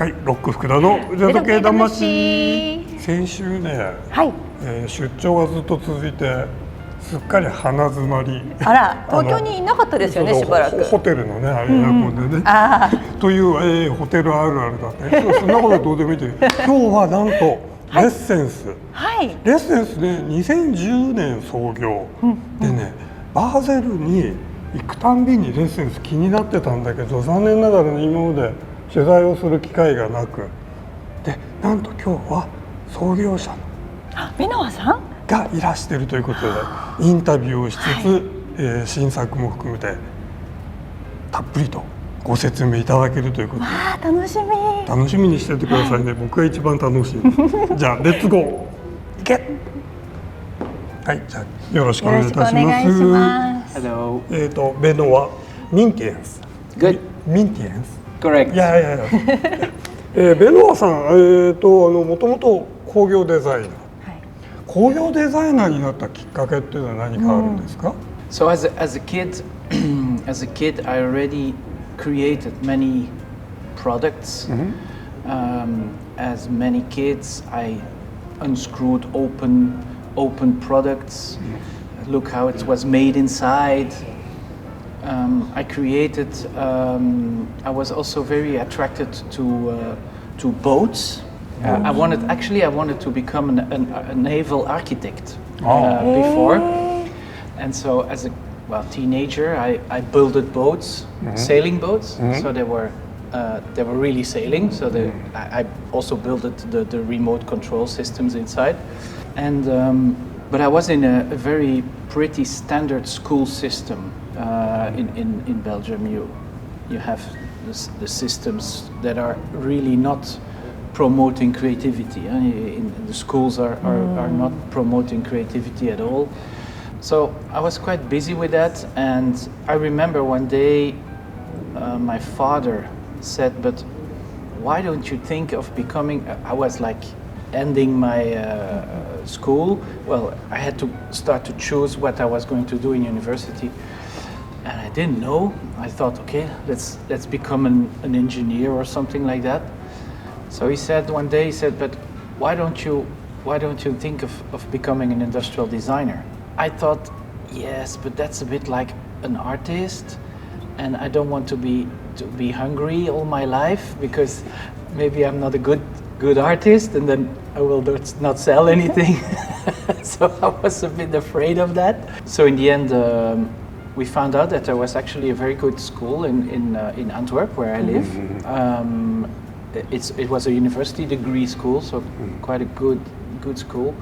はい、ロック福田の腕時計魂。先週ね、はい、出張がずっと続いてすっかり鼻詰まり。あら、東京にいなかったですよね、しばらく。ホテルのね、あれエアコンでね。という、ホテルあるあるだったね。そんなことはどうでもいいけど、今日はなんとレッセンス。はい。レッセンスね、2010年創業でね、バーゼルに行くたんびにレッセンス気になってたんだけど、残念ながら、ね、今まで取材をする機会がなく、でなんと今日は創業者の箕輪さんがいらしているということで、インタビューをしつつ、新作も含めてたっぷりとご説明いただけるということで、楽しみにしててくださいね。僕が一番楽しい。じゃあレッツゴー、いけ。はい、じゃあよろしくお願いいたします。Hello. ベノワミンティエンス。Good. ミンティエンス。Correct. いやいやいや。ベノワさん、もともと工業デザイナー。工業デザイナーになったきっかけっていうのは何かあるんですか？ So as a kid, I already created many products. As many kids, I unscrewed open products. Look how it was made inside. I created. I was also very attracted to boats. I wanted to become a naval architect before, and so as a teenager, I built boats, sailing boats. So they were really sailing. So I also built the remote control systems inside, and but I was in a very pretty standard school system in Belgium. You have the systems that are really not promoting creativity. In the schools are not promoting creativity at all. So I was quite busy with that, and I remember one day my father said, "But why don't you think of becoming?" I was like ending my school. Well, I had to start to choose what I was going to do in university, and I didn't know. I thought, okay, let's become an engineer or something like that. So he said one day, "But why don't you think of becoming an industrial designer?" I thought, yes, but that's a bit like an artist, and I don't want to be hungry all my life, because maybe I'm not a good artist, and then I will not sell anything. So I was a bit afraid of that. So in the end, we found out that there was actually a very good school in Antwerp, where I live. It was a university degree school, so quite a good school.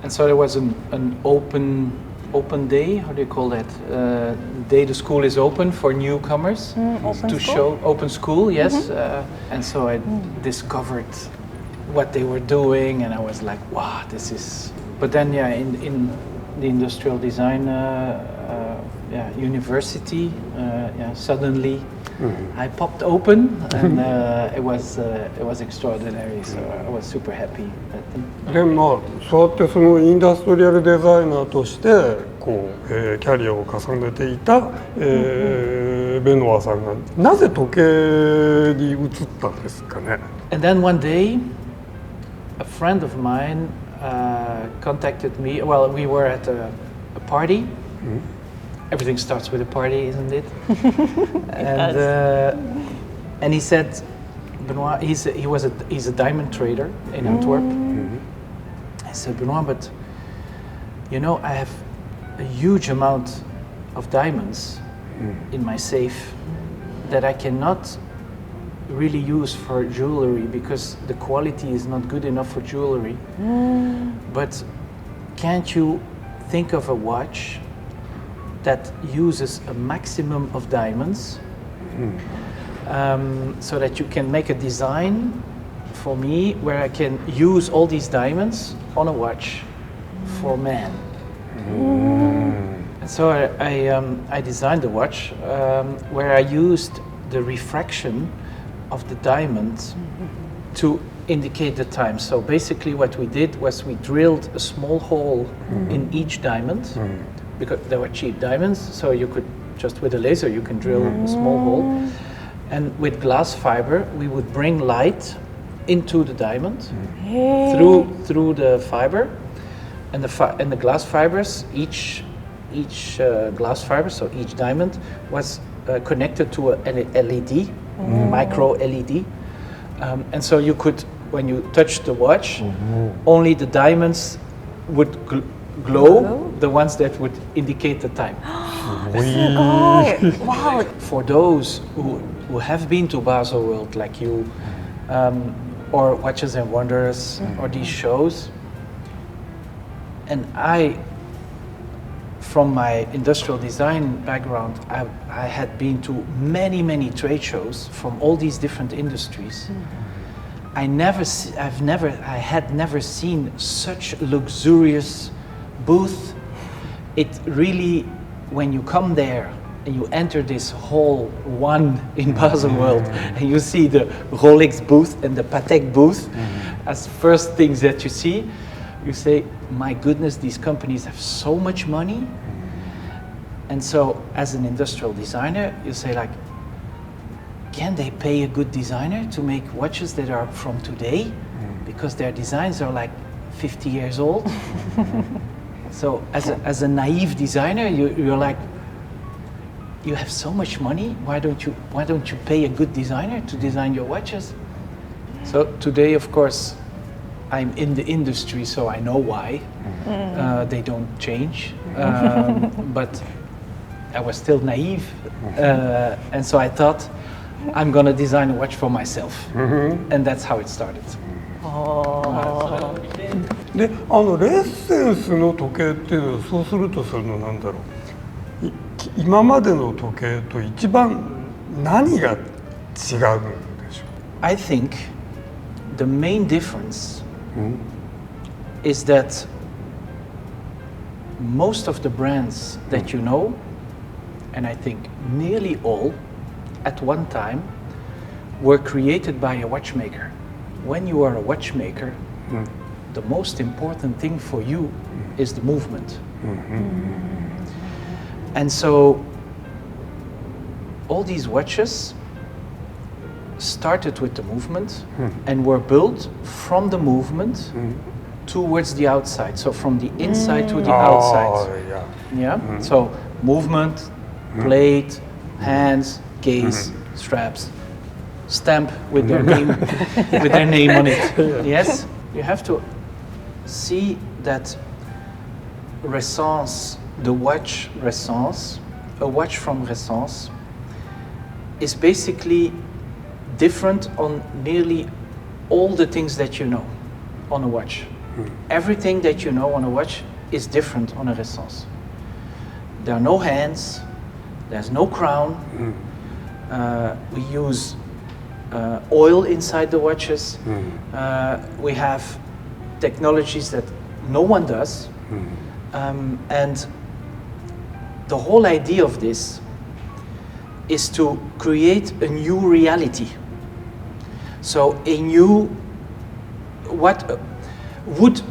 And so there was an open day. How do you call that? Day the school is open for newcomers to show open school. Yes, and so I discovered what they were doing, and I was like, wow, this is. But then, in the industrial design university, suddenly. I popped open, and it was extraordinary. So I was super happy. でもそうやってそのインダストリアルデザイナーとしてこう、キャリアを重ねていた、ベノワさんがなぜ時計に移ったんですかね。And then one day, a friend of mine contacted me. Well, we were at a party. Everything starts with a party, isn't it? And he said, Benoit, he's a diamond trader in Antwerp. I said, Benoit, but you know, I have a huge amount of diamonds in my safe that I cannot really use for jewelry because the quality is not good enough for jewelry. But can't you think of a watch that uses a maximum of diamonds, so that you can make a design for me where I can use all these diamonds on a watch for men? And so I designed a watch where I used the refraction of the diamond to indicate the time. So basically what we did was we drilled a small hole in each diamond, because they were cheap diamonds, so you could just with a laser you can drill a small hole, and with glass fiber we would bring light into the diamond Hey. through the fiber, and the glass fibers. Each glass fiber, so each diamond was connected to an LED, micro LED, and so you could, when you touched the watch, only the diamonds would glow, the ones that would indicate the time. すごい。Wow. For those who have been to Basel World like you, or Watches and Wonders, or these shows, and from my industrial design background, I had been to many trade shows from all these different industries. I had never seen such luxurious booth. It really, when you come there and you enter this hall 1 in Basel World, and you see the Rolex booth and the Patek booth as first things that you see, you say, my goodness, these companies have so much money. And so as an industrial designer, you say like, can they pay a good designer to make watches that are from today? Because their designs are like 50 years old. So as a naive designer, you're like, you have so much money, why don't you pay a good designer to design your watches? So today, of course, I'm in the industry, so I know why. They don't change. But I was still naive. And so I thought, I'm gonna design a watch for myself. And that's how it started. で、レッセンスの時計っていうのはそうするとなんだろう、今までの時計と一番何が違うんでしょう？ I think the main difference is that most of the brands that you know, and I think nearly all, at one time, were created by a watchmaker. When you are a watchmaker, the most important thing for you is the movement. And so all these watches started with the movement and were built from the movement towards the outside. So from the inside to the outside. Yeah. So movement, plate, hands, case, straps, stamp with their name on it. Yes, you have to see that Ressence, the watch Ressence, a watch from Ressence, is basically different on nearly all the things that you know on a watch. Everything that you know on a watch is different on a Ressence. There are no hands, there's no crown. We use oil inside the watches. We have technologies that no one does. And the whole idea of this is to create a new reality. So would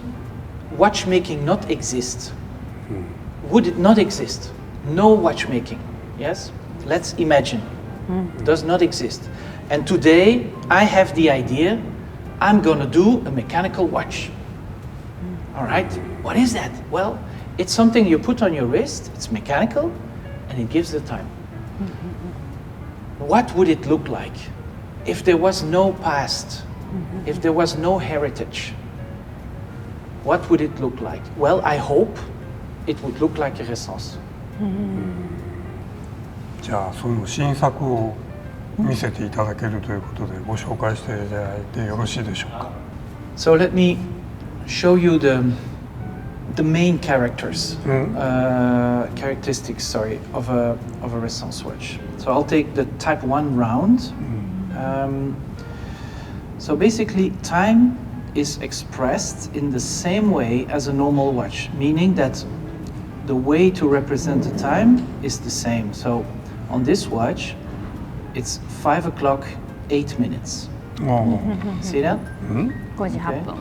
watchmaking not exist? Would it not exist? No watchmaking, yes? Let's imagine. Does not exist. And today I have the idea, I'm gonna do a mechanical watch. All right, what is that? Well, it's something you put on your wrist, it's mechanical, and it gives the time. What would it look like if there was no past, if there was no heritage? What would it look like? Well, I hope it would look like a Ressence. じゃあその新作を見せていただけるということでご紹介していただいてよろしいでしょうか。 So let me show you the main characteristics, of a Ressence watch. So I'll take the Type 1 round. So basically, time is expressed in the same way as a normal watch, meaning that the way to represent the time is the same. So on this watch, it's 5 o'clock, 8 minutes. See that? 5時8分。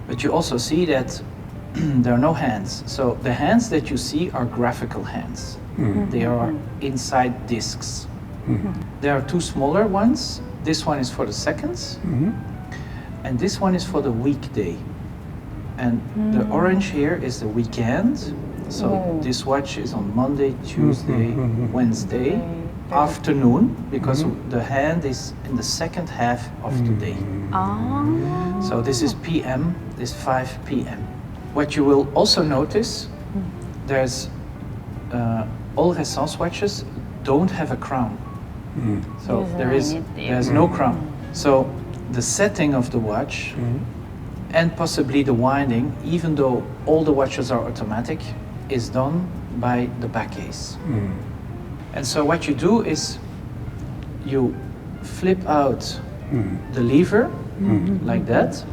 But you also see that there are no hands. So the hands that you see are graphical hands. They are inside discs. There are two smaller ones. This one is for the seconds. and this one is for the weekday. And the orange here is the weekend. So this watch is on Monday, Tuesday, Wednesday, afternoon, because the hand is in the second half of the day. So this is PM, this 5 PM. What you will also notice, there's all Ressence watches don't have a crown. So there's no crown. So the setting of the watch and possibly the winding, even though all the watches are automatic, is done by the back ace. And so what you do is you flip out the lever like that,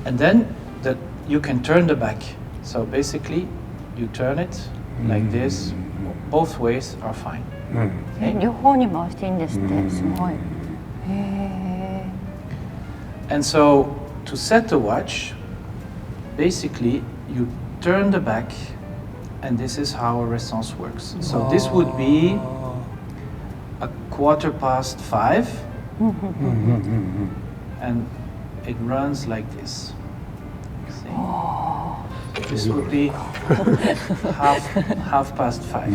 and then you can turn the back. So basically you turn it like this, both ways are fine. Okay? 両方に回していいんですって。すごい。And so to set the watch, basically you turn the back, and this is how a Ressence works. So this would be a 5:15, and it runs like this. See? This would be half past 5,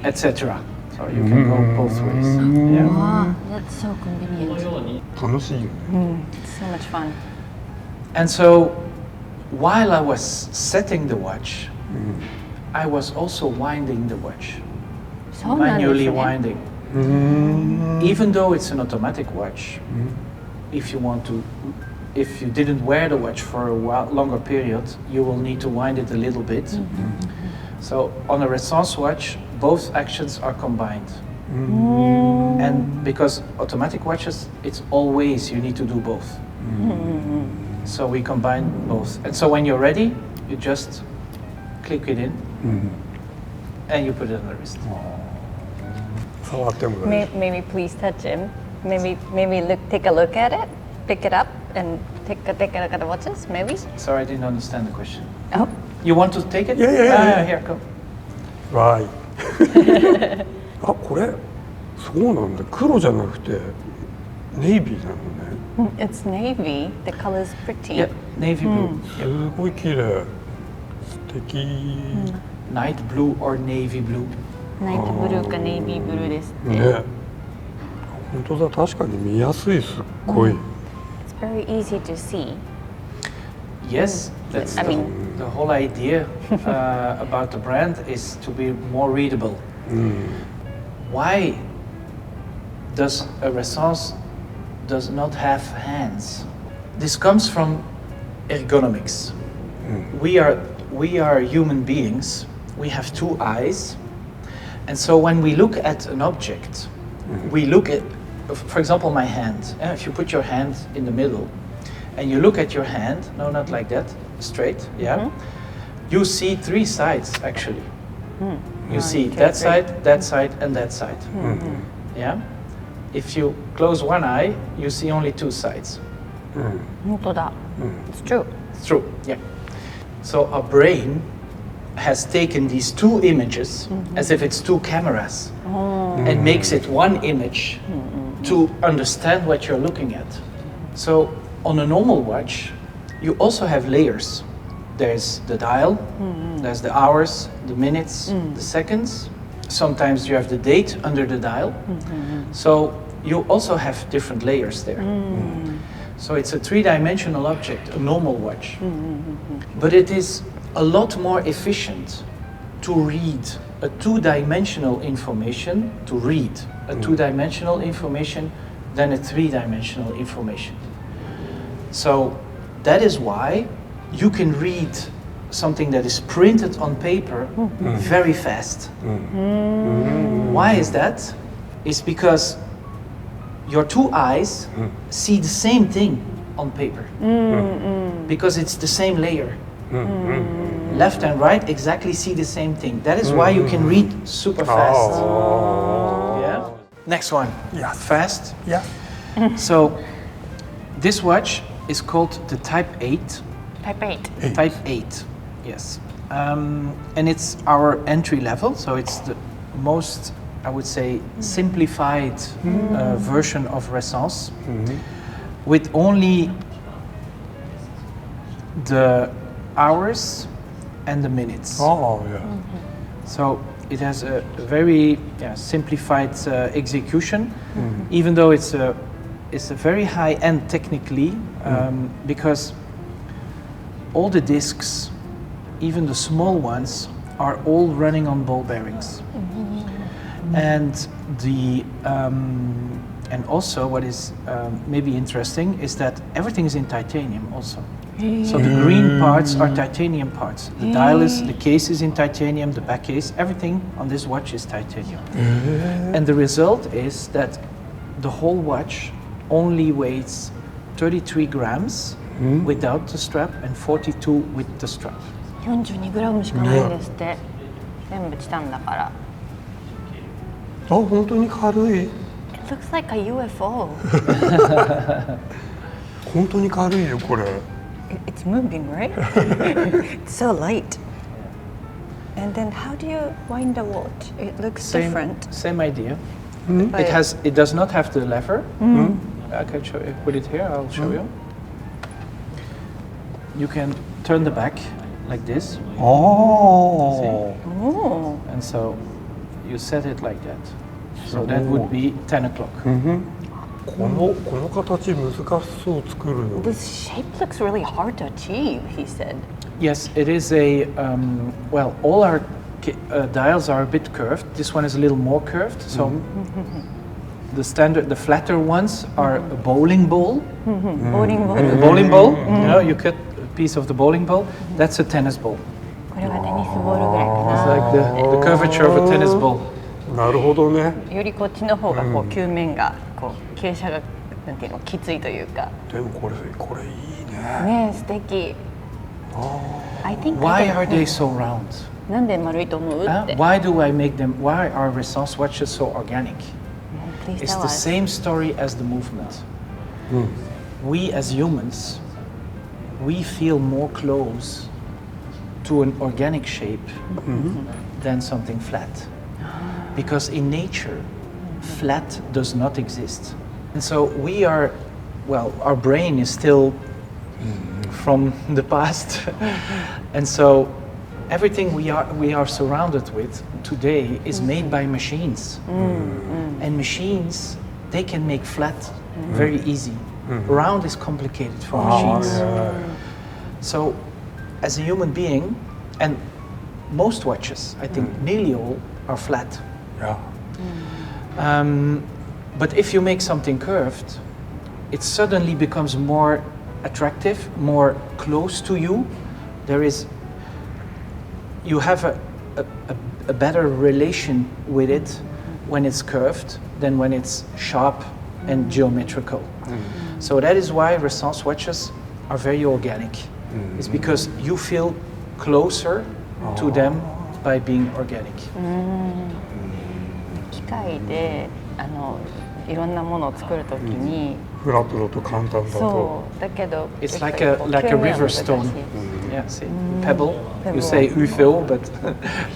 etc. So you can go both ways. Yeah. Wow, that's so convenient. 楽しいよね。 So much fun. And so while I was setting the watch, I was also winding the watch, そうなんです manually ね。 winding. Even though it's an automatic watch, if you didn't wear the watch for a longer period, you will need to wind it a little bit. So on a Ressence watch, both actions are combined. And because automatic watches, it's always you need to do both. So we combine both. And so when you're ready, you just click it in and you put it on the wrist. 触っても大丈 Maybe please touch him. Maybe take a look at it, pick it up, and take a look at the watches. Maybe. Sorry, I didn't understand the question. Oh, You want to take it? Yeah. Here, go. 夫。わーい。あ、これそうなんだ。黒じゃなくてネイビーなのね。 it's navy. The color is pretty. Yeah, navy blue. すごい綺麗。素敵。 Night blue or navy blue. ナイトブルーかネイビーブルーですって。ね。本当だ。確かに見やすい。すっごい。 It's very easy to see. Yes, that's I mean- the whole idea about the brand is to be more readable. Why does a Ressence does not have hands? This comes from ergonomics. We are human beings. We have two eyes, and so when we look at an object, we look at, for example, my hand. If you put your hand in the middle, and you look at your hand, no, not like that, straight, yeah. You see three sides actually. You see that side, and that side. Yeah. If you close one eye, you see only two sides. 本当だ。It's true. It's true, yeah. So our brain has taken these two images as if it's two cameras and makes it one image to understand what you're looking at. So on a normal watch, you also have layers. There's the dial, there's the hours, the minutes, the seconds. Sometimes you have the date under the dial. So you also have different layers there. So it's a three-dimensional object, a normal watch. But it is a lot more efficient to read a two-dimensional information, than a three-dimensional information. So that is why you can read something that is printed on paper very fast. Why is that? It's because your two eyes see the same thing on paper because it's the same layer. Left and right exactly see the same thing. That is why you can read super fast. Yeah. Next one. Yeah. Fast. Yeah. So this watch is called the Type 8. Type 8. Type 8, yes. And it's our entry level, so it's the most, I would say, simplified version of Ressence. with only the hours and the minutes. Oh, yeah. So it has a very simplified execution, even though it's a very high end technically, because all the discs, even the small ones, are all running on ball bearings. And the and also what is maybe interesting is that everything is in titanium also. So the green parts are titanium parts. The dial is, the case is in titanium, the back case, everything on this watch is titanium. And the result is that the whole watch only weighs 33 grams without the strap and 42 with the strap. 42グラムしかないんですって。全部チタンだから。あ、本当に軽い。It looks like a UFO. 本当に軽いよこれ。It's moving, right? It's so light. And then how do you wind the watch? It looks different. Same idea. But It does not have the lever. I can show you. Put it here. I'll show you. You can turn the back like this. Oh. And so you set it like that. So that would be 10 o'clock. この形難しそう作るの。 This shape looks really hard to achieve, he said. Yes, it is a, well, all our dials are a bit curved. This one is a little more curved. So the flatter ones are a bowling ball. Bowling ball. A bowling ball, you know, you cut a piece of the bowling ball. That's a tennis ball. これがテニスボールぐらい It's か like the curvature of a tennis ball. なるほどね。な。よりこっちの方がこう球面がこう傾斜がなんていうのきついというか。でもこれいいね。ねえ素敵。I think Why are they so round? なんで丸いと思うって。 Why do I make them? Why are Ressence watches so organic? Please It's tell the us. same story as the movement. We as humans, we feel more close to an organic shape than something flat. Because in nature, flat does not exist. And so we are, well, our brain is still from the past. And so everything we are surrounded with today is made by machines. And machines, they can make flat very easy. Round is complicated for machines. So as a human being, and most watches, I think nearly all are flat. Yeah. But if you make something curved, it suddenly becomes more attractive, more close to you. You have a better relation with it when it's curved than when it's sharp and geometrical. So that is why Ressence watches are very organic. It's because you feel closer to them by being organic. 機械でいろんなものを作るときに、フラットだと簡単だと。そうだけど It's like a river stone. Yeah, see, pebble. You say UFO, but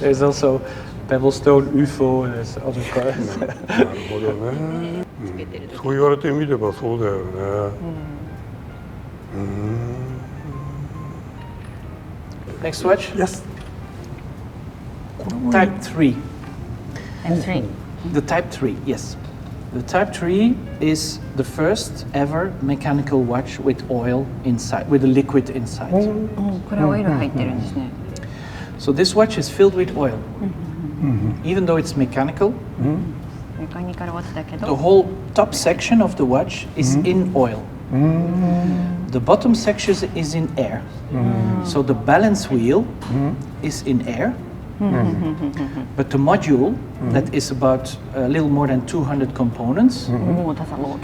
there's also pebble stone, UFO, and there's other cars. なるほどね。そう言われてみればそうだよね。Next watch. Yes. Type 3. And three. The Type 3, yes. The Type 3 is the first ever mechanical watch with oil inside, with a liquid inside. これオイル入ってるんですね。So this watch is filled with oil. Even though it's mechanical, メカニカルウォッチだけ the ど、 whole top section of the watch is in oil. The bottom section is in air. So the balance wheel is in air. But the module, that is about a little more than 200 components, もうthat's a lot.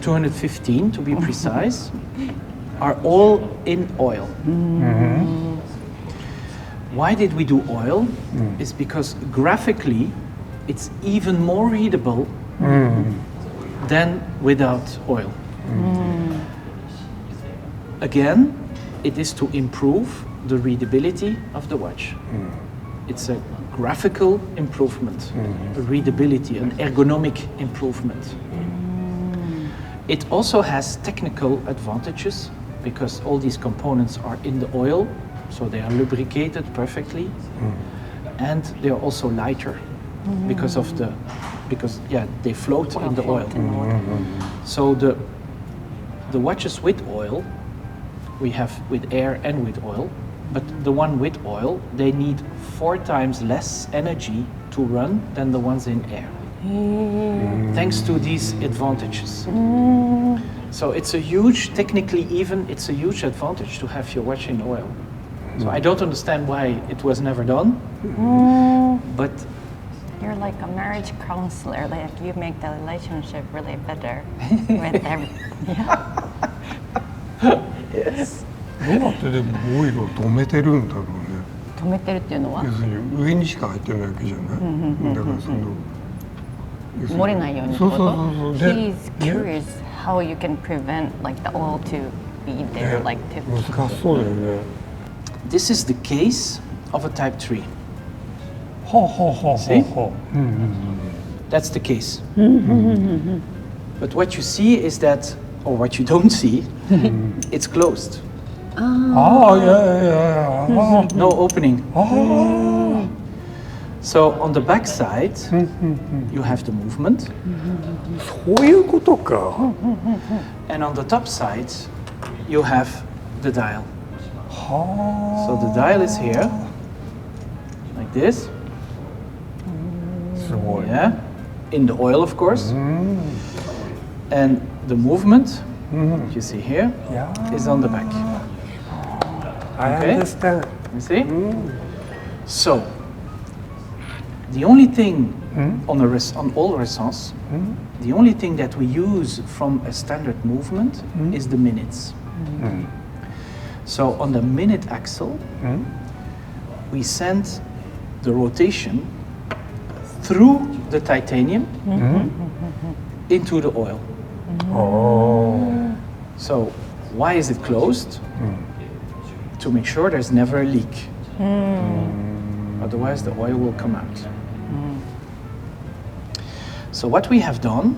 215 to be precise, are all in oil. Why did we do oil? It's because graphically it's even more readable than without oil. Again, it is to improve the readability of the watch. It's a graphical improvement, a readability, an ergonomic improvement. It also has technical advantages because all these components are in the oil, so they are lubricated perfectly, and they are also lighter because they float in the oil. So the watches with oil, we have with air and with oil, but the one with oil, they need 4 times less energy to run than the ones in air. Thanks to these advantages. So it's a huge, technically even, it's a huge advantage to have your watch in oil. So I don't understand why it was never done, but... You're like a marriage counselor, like you make the relationship really better with everything. Yes. どうやってでもオイルを止めてるんだろうね。止めてるっていうのは要するに上にしか入ってないわけじゃない。だからその漏れないようにってこと？そうそうそうそう。 He's curious how you can prevent like the oil to be there, like to... 難しそうだよね。This is the case of a Type 3. はあはあはあはあ。 See? はあ。That's the case. But what you see is that, or what you don't see, it's closed. ああいやいやいや。 No opening. ああ。 So on the back side, you have the movement, そういうことか。 and on the top side, you have the dial. は So the dial is here, like this. あ。すごい。 Yeah, in the oil, of course. And the movement, you see here, is on the back. I Okay. understand. You see? So, the only thing on all Ressence, the only thing that we use from a standard movement is the minutes. So on the minute axle, we send the rotation through the titanium into the oil. Oh. So why is it closed? To make sure there's never a leak. Otherwise the oil will come out. So what we have done,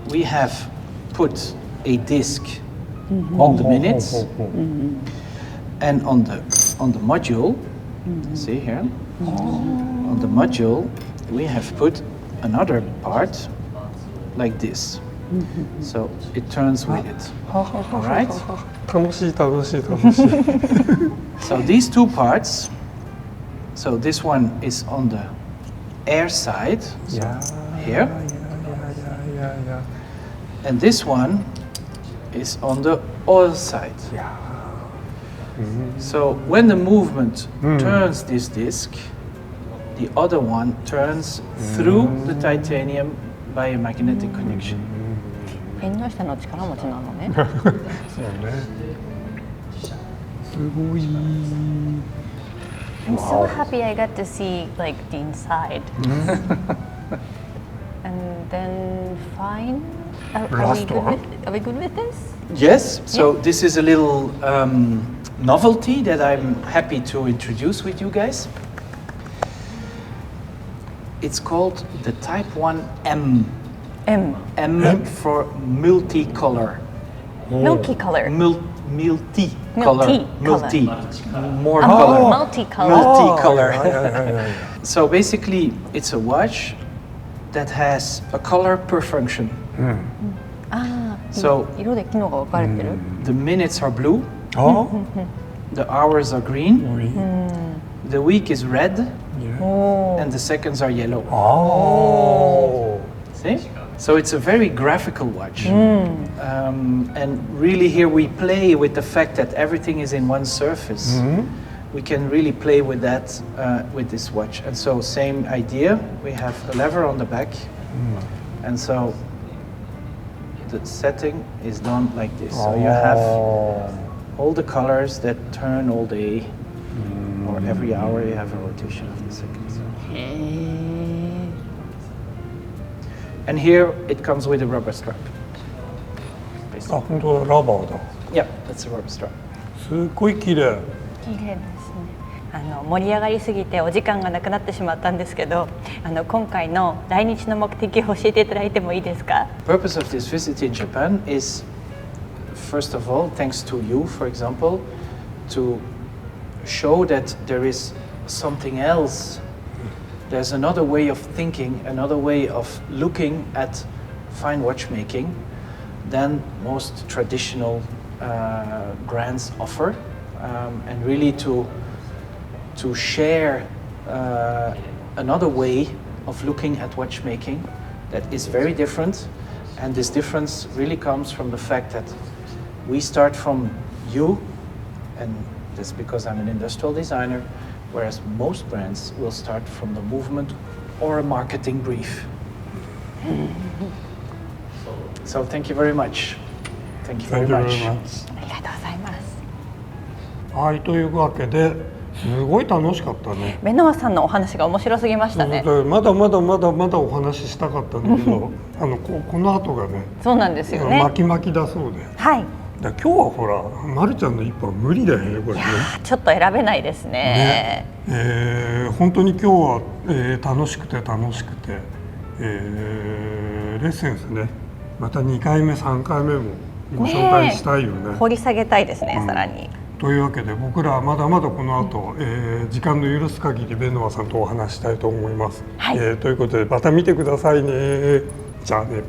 we have put a disc on the minutes and on the module, see here, on the module we have put another part like this. So it turns with it. Alright? 楽しい楽しい楽しい。 So these two parts, so this one is on the air side, so here, and this one is on the oil side. So when the movement turns this disc, the other one turns through the titanium by a magnetic connection. 縁の下の力持ちなのね。そうね。すごい。 I'm so happy I got to see like the inside. And then fine. Are we good with this? Yes, so this is a little novelty that I'm happy to introduce with you guys. It's called the Type 1M. M. M for multicolor. Milky color. Multicolor. Multi. More Oh, color. multicolor. Multicolor. So basically, it's a watch that has a color per function. So 色で機能が分かれてる。 the minutes are blue, あ the hours are green, あ。 the week is red, おー and the seconds are yellow. あ See? So it's a very graphical watch. And really here we play with the fact that everything is in one surface. We can really play with that with this watch. And so same idea, we have a lever on the back. And so the setting is done like this. So you have all the colors that turn all day, or every hour you have a rotation of the seconds. And here it comes with a rubber strap. あ、本当だ、ラバーだ。 Yeah, that's a rubber strap. すごい綺麗。綺麗ですね。盛り上がりすぎてお時間がなくなってしまったんですけど、今回の来日の目的を教えていただいてもいいですか？ purpose of this visit in Japan is, first of all, thanks to you, for example, to show that there is something else. There's another way of thinking, another way of looking at fine watchmaking than most traditional brands offer, and really to share another way of looking at watchmaking that is very different. And this difference really comes from the fact that we start from you, and that's because I'm an industrial designer, whereas most brands will start from the movement or a marketing brief. So thank you very much. Thank you very much. ありがとうございます。はい、というわけですごい楽しかったね。ベノワさんのお話が面白すぎましたね。まだお話ししたかったんだけどこの後がね、そうなんですよね。巻きだそうで。はい。だ今日はほら、まるちゃんの一本は無理だよね、これね。ちょっと選べないですね。本当に今日は、楽しくて、レッセンスね、また2回目、3回目もご紹介したいよね。掘り下げたいですね、さらに。というわけで僕らはまだまだこの後、時間の許す限りベノワさんとお話したいと思います。はい、ということでまた見てくださいね。じゃあね。